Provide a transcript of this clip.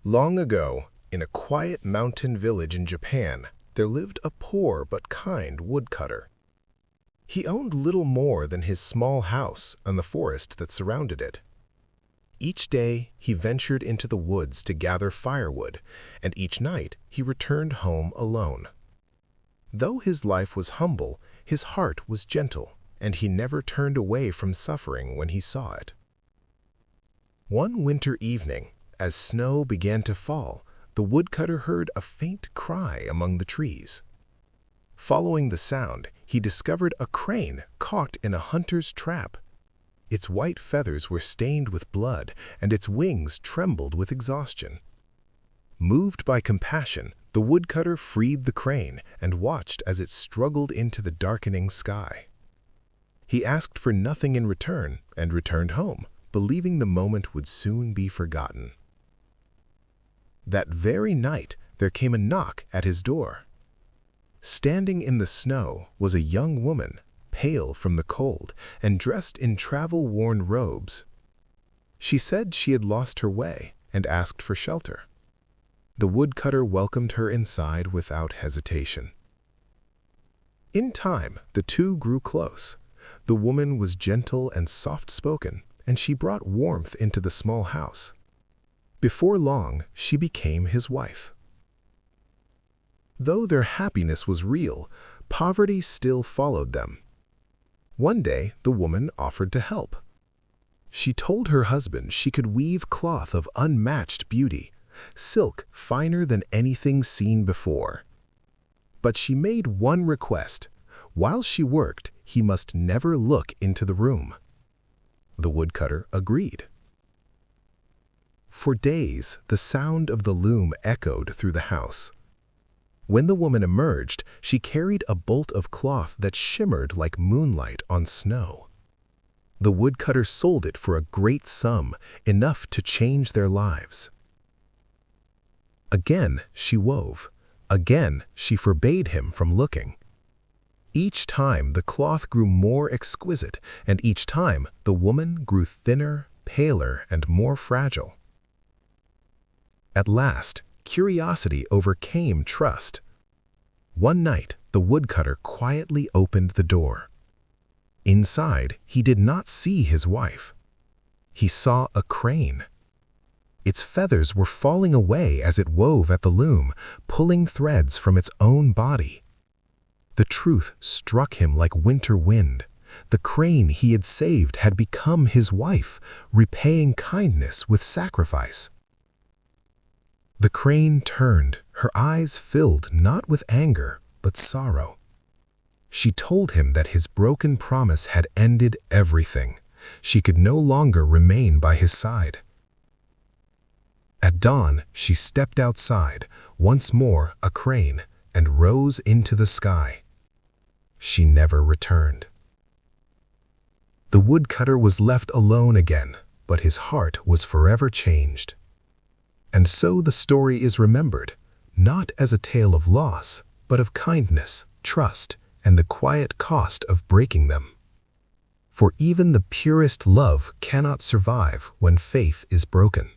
Long ago, in a quiet mountain village in Japan, there lived a poor but kind woodcutter. He owned little more than his small house and the forest that surrounded it. Each day, he ventured into the woods to gather firewood, and each night he returned home alone. Though his life was humble, his heart was gentle, and he never turned away from suffering when he saw it. One winter evening, as snow began to fall, the woodcutter heard a faint cry among the trees. Following the sound, he discovered a crane caught in a hunter's trap. Its white feathers were stained with blood, and its wings trembled with exhaustion. Moved by compassion, the woodcutter freed the crane and watched as it struggled into the darkening sky. He asked for nothing in return and returned home, believing the moment would soon be forgotten. That very night, there came a knock at his door. Standing in the snow was a young woman, pale from the cold and dressed in travel-worn robes. She said she had lost her way and asked for shelter. The woodcutter welcomed her inside without hesitation. In time, the two grew close. The woman was gentle and soft-spoken, and she brought warmth into the small house. Before long, she became his wife. Though their happiness was real, poverty still followed them. One day, the woman offered to help. She told her husband she could weave cloth of unmatched beauty, silk finer than anything seen before. But she made one request. While she worked, he must never look into the room. The woodcutter agreed. For days, the sound of the loom echoed through the house. When the woman emerged, she carried a bolt of cloth that shimmered like moonlight on snow. The woodcutter sold it for a great sum, enough to change their lives. Again she wove. Again she forbade him from looking. Each time the cloth grew more exquisite, and each time the woman grew thinner, paler, and more fragile. At last, curiosity overcame trust. One night, the woodcutter quietly opened the door. Inside, he did not see his wife. He saw a crane. Its feathers were falling away as it wove at the loom, pulling threads from its own body. The truth struck him like winter wind. The crane he had saved had become his wife, repaying kindness with sacrifice. The crane turned, her eyes filled not with anger, but sorrow. She told him that his broken promise had ended everything. She could no longer remain by his side. At dawn, she stepped outside, once more a crane, and rose into the sky. She never returned. The woodcutter was left alone again, but his heart was forever changed. And so the story is remembered, not as a tale of loss, but of kindness, trust, and the quiet cost of breaking them. For even the purest love cannot survive when faith is broken.